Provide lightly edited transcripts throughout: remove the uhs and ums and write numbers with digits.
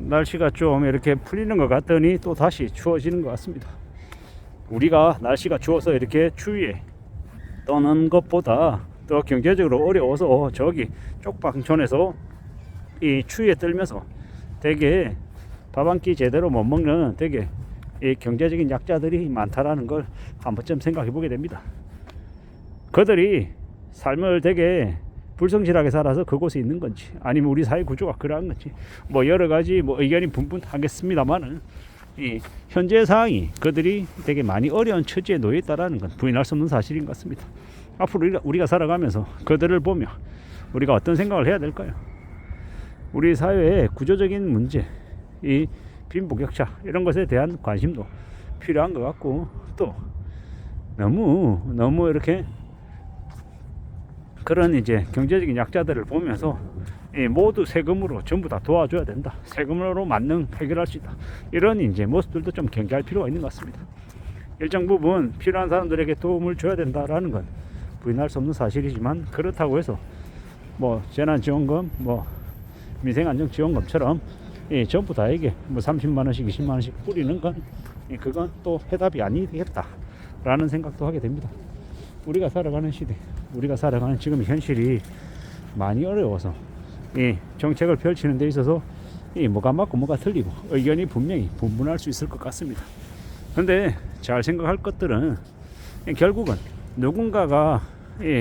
날씨가 좀 이렇게 풀리는 것 같더니 또 다시 추워지는 것 같습니다. 우리가 날씨가 추워서 이렇게 추위에 떠는 것보다 더 경제적으로 어려워서 저기 쪽방촌에서 이 추위에 떨면서 되게 밥 한 끼 제대로 못 먹는 되게 이 경제적인 약자들이 많다라는 걸 한 번쯤 생각해 보게 됩니다. 그들이 삶을 되게 불성실하게 살아서 그곳에 있는 건지, 아니면 우리 사회 구조가 그러한 건지, 뭐 여러 가지 뭐 의견이 분분하겠습니다만은 이 현재 상황이 그들이 되게 많이 어려운 처지에 놓여 있다라는 건 부인할 수 없는 사실인 것 같습니다. 앞으로 우리가 살아가면서 그들을 보며 우리가 어떤 생각을 해야 될까요? 우리 사회의 구조적인 문제, 이 빈부격차 이런 것에 대한 관심도 필요한 것 같고, 또 너무 이렇게 그런 이제 경제적인 약자들을 보면서 모두 세금으로 전부 다 도와줘야 된다, 세금으로 만능 해결할 수 있다, 이런 이제 모습들도 좀 경계할 필요가 있는 것 같습니다. 일정 부분 필요한 사람들에게 도움을 줘야 된다라는 건 부인할 수 없는 사실이지만, 그렇다고 해서 뭐 재난지원금, 뭐 민생안정지원금처럼 전부 다에게 뭐 30만원씩 20만원씩 뿌리는 건 그건 또 해답이 아니겠다라는 생각도 하게 됩니다. 우리가 살아가는 시대, 우리가 살아가는 지금 현실이 많이 어려워서 이 정책을 펼치는 데 있어서 뭐가 맞고 뭐가 틀리고 의견이 분명히 분분할 수 있을 것 같습니다. 근데 잘 생각할 것들은 결국은 누군가가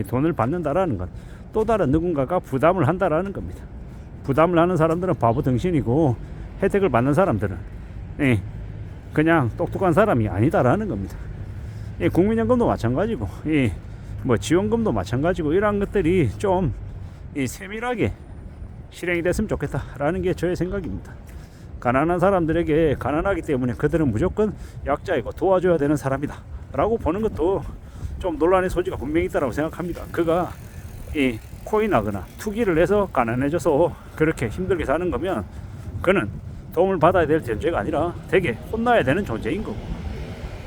돈을 받는다라는 건 또 다른 누군가가 부담을 한다라는 겁니다. 부담을 하는 사람들은 바보 등신이고, 혜택을 받는 사람들은 그냥 똑똑한 사람이 아니다라는 겁니다. 국민연금도 마찬가지고, 뭐 지원금도 마찬가지고, 이러한 것들이 좀 세밀하게 실행이 됐으면 좋겠다라는 게 저의 생각입니다. 가난한 사람들에게 가난하기 때문에 그들은 무조건 약자이고 도와줘야 되는 사람이다 라고 보는 것도 좀 논란의 소지가 분명히 있다고 생각합니다. 그가 코인하거나 투기를 해서 가난해져서 그렇게 힘들게 사는 거면 그는 도움을 받아야 될 존재가 아니라 되게 혼나야 되는 존재인 거고,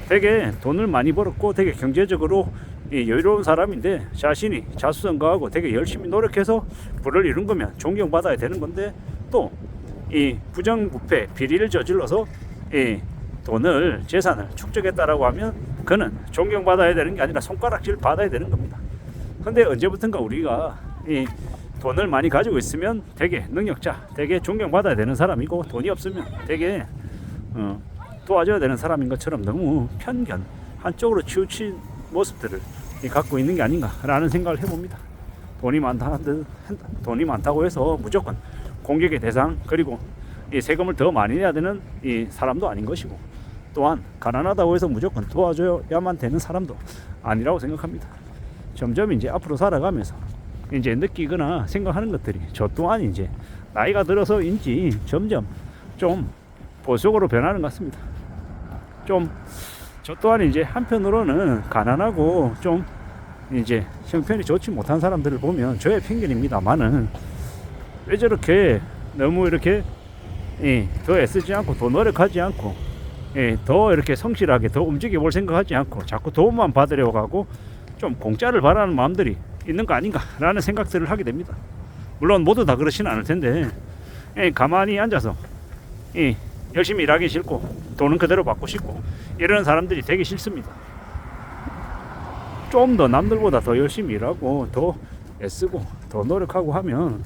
되게 돈을 많이 벌었고 되게 경제적으로 여유로운 사람인데 자신이 자수성가하고 되게 열심히 노력해서 부를 이룬 거면 존경받아야 되는 건데, 또 이 부정부패 비리를 저질러서 돈을 재산을 축적했다라고 하면 그는 존경받아야 되는 게 아니라 손가락질 받아야 되는 겁니다. 근데 언제부턴가 우리가 돈을 많이 가지고 있으면 되게 능력자, 되게 존경받아야 되는 사람이고, 돈이 없으면 되게 도와줘야 되는 사람인 것처럼 너무 편견 한쪽으로 치우친 모습들을 갖고 있는 게 아닌가라는 생각을 해봅니다. 돈이 많다고 해서 무조건 공격의 대상, 그리고 세금을 더 많이 내야 되는 사람도 아닌 것이고, 또한 가난하다고 해서 무조건 도와줘야만 되는 사람도 아니라고 생각합니다. 점점 이제 앞으로 살아가면서 이제 느끼거나 생각하는 것들이 저 또한 이제 나이가 들어서인지 점점 좀 보수적으로 변하는 것 같습니다. 좀 저 또한 이제 한편으로는 가난하고 좀 이제 형편이 좋지 못한 사람들을 보면 저의 편견입니다만은, 왜 저렇게 너무 이렇게 더 애쓰지 않고 더 노력하지 않고 더 이렇게 성실하게 더 움직여 볼 생각하지 않고 자꾸 도움만 받으려고 하고 좀 공짜를 바라는 마음들이 있는 거 아닌가라는 생각들을 하게 됩니다. 물론 모두 다 그렇지는 않을 텐데 가만히 앉아서 열심히 일하기 싫고 돈은 그대로 받고 싶고 이런 사람들이 되게 싫습니다. 좀 더 남들보다 더 열심히 일하고 더 애쓰고 더 노력하고 하면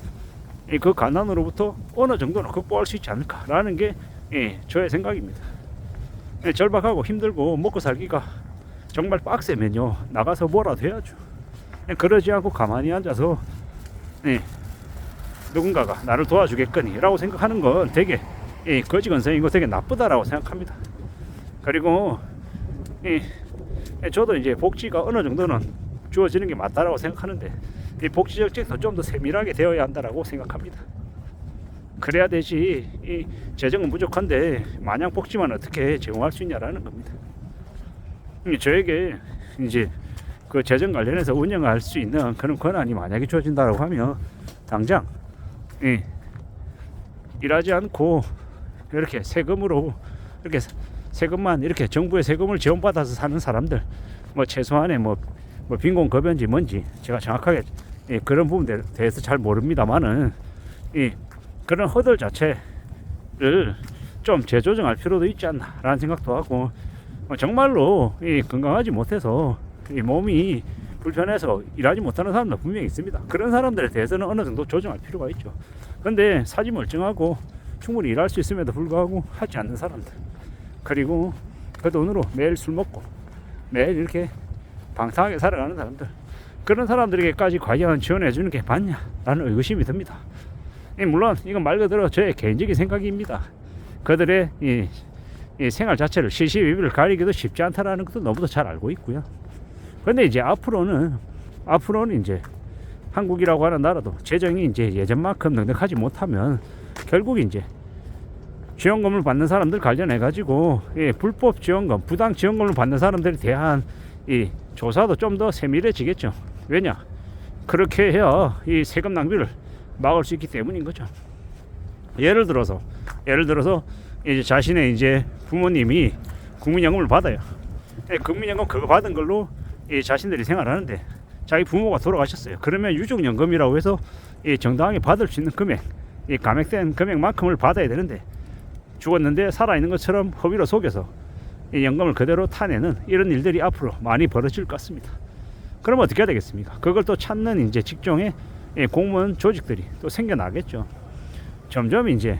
그 가난으로부터 어느 정도는 극복할 수 있지 않을까라는 게 저의 생각입니다. 절박하고 힘들고 먹고 살기가 정말 빡세면요, 나가서 뭐라도 해야죠. 그러지 않고 가만히 앉아서 누군가가 나를 도와주겠거니 라고 생각하는 건 되게 거지건성이고 되게 나쁘다라고 생각합니다. 그리고 저도 이제 복지가 어느 정도는 주어지는 게 맞다라고 생각하는데, 이 복지 정책도 좀 더 세밀하게 되어야 한다라고 생각합니다. 그래야 되지, 이 재정은 부족한데 마냥 복지만 어떻게 제공할 수 있냐라는 겁니다. 저에게 이제 그 재정 관련해서 운영할 수 있는 그런 권한이 만약에 주어진다고 하면 당장 일하지 않고 이렇게 세금으로 이렇게 세금만 이렇게 정부의 세금을 지원받아서 사는 사람들, 뭐 최소한의 뭐 빈곤급여인지 뭔지 제가 정확하게 그런 부분에 대해서 잘 모릅니다만은 그런 허들 자체 좀 재조정할 필요도 있지 않나 라는 생각도 하고, 정말로 이 건강하지 못해서 이 몸이 불편해서 일하지 못하는 사람도 분명히 있습니다. 그런 사람들에 대해서는 어느 정도 조정할 필요가 있죠. 근데 사지 멀쩡하고 충분히 일할 수 있음에도 불구하고 하지 않는 사람들, 그리고 그 돈으로 매일 술 먹고 매일 이렇게 방탕하게 살아가는 사람들, 그런 사람들에게까지 과연 지원해 주는 게 맞냐라는 의구심이 듭니다. 물론 이건 말 그대로 저의 개인적인 생각입니다. 그들의 이 생활 자체를 시시비비를 가리기도 쉽지 않다라는 것도 너무도 잘 알고 있고요. 근데 이제 앞으로는 이제 한국이라고 하는 나라도 재정이 이제 예전만큼 넉넉하지 못하면 결국 이제 지원금을 받는 사람들 관련해 가지고 불법 지원금, 부당 지원금을 받는 사람들에 대한 이 조사도 좀 더 세밀해지겠죠. 왜냐? 그렇게 해야 이 세금 낭비를 막을 수 있기 때문인 거죠. 예를 들어서 이제 자신의 이제 부모님이 국민연금을 받아요. 국민연금 그거 받은 걸로 자신들이 생활하는데 자기 부모가 돌아가셨어요. 그러면 유족연금이라고 해서 정당하게 받을 수 있는 금액, 감액된 금액만큼을 받아야 되는데 죽었는데 살아있는 것처럼 허위로 속여서 연금을 그대로 타내는 이런 일들이 앞으로 많이 벌어질 것 같습니다. 그럼 어떻게 해야 되겠습니까? 그걸 또 찾는 이제 직종의 공무원 조직들이 또 생겨나겠죠. 점점 이제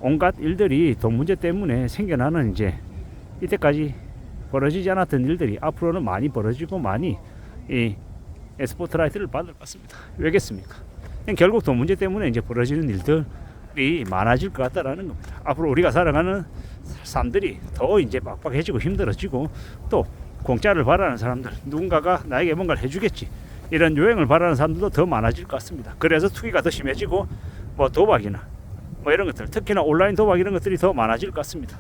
온갖 일들이 돈 문제 때문에 생겨나는 이제 이때까지 벌어지지 않았던 일들이 앞으로는 많이 벌어지고 많이 스포트라이트를 받을 것 같습니다. 왜겠습니까? 결국 돈 문제 때문에 이제 벌어지는 일들이 많아질 것 같다라는 겁니다. 앞으로 우리가 살아가는 삶들이 더 이제 빡빡해지고 힘들어지고, 또 공짜를 바라는 사람들, 누군가가 나에게 뭔가를 해주겠지 이런 요행을 바라는 사람들도 더 많아질 것 같습니다. 그래서 투기가 더 심해지고 뭐 도박이나 뭐 이런 것들, 특히나 온라인 도박 이런 것들이 더 많아질 것 같습니다.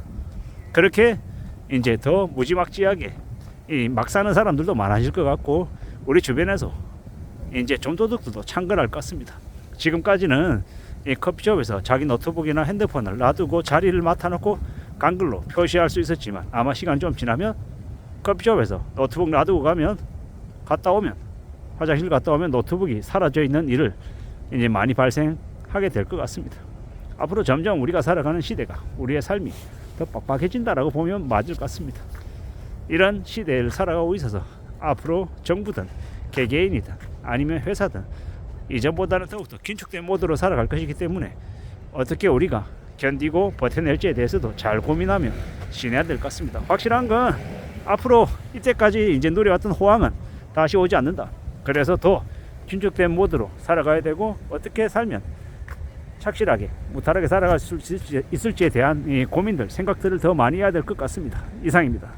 그렇게 이제 더 무지막지하게 막 사는 사람들도 많아질 것 같고, 우리 주변에서 이제 좀도둑들도 창궐할 것 같습니다. 지금까지는 이 커피숍에서 자기 노트북이나 핸드폰을 놔두고 자리를 맡아놓고 간글로 표시할 수 있었지만, 아마 시간 좀 지나면 커피숍에서 노트북 놔두고 갔다 오면 화장실 갔다 오면 노트북이 사라져 있는 일을 이제 많이 발생하게 될 것 같습니다. 앞으로 점점 우리가 살아가는 시대가, 우리의 삶이 더 빡빡해진다라고 보면 맞을 것 같습니다. 이런 시대를 살아가고 있어서 앞으로 정부든 개개인이든 아니면 회사든 이전보다는 더욱더 긴축된 모드로 살아갈 것이기 때문에 어떻게 우리가 견디고 버텨낼지에 대해서도 잘 고민하며 지내야 될 것 같습니다. 확실한 건 앞으로 이때까지 이제 누려왔던 호황은 다시 오지 않는다. 그래서 더 긴축된 모드로 살아가야 되고, 어떻게 살면 착실하게 무탈하게 살아갈 수 있을지에 대한 고민들, 생각들을 더 많이 해야 될 것 같습니다. 이상입니다.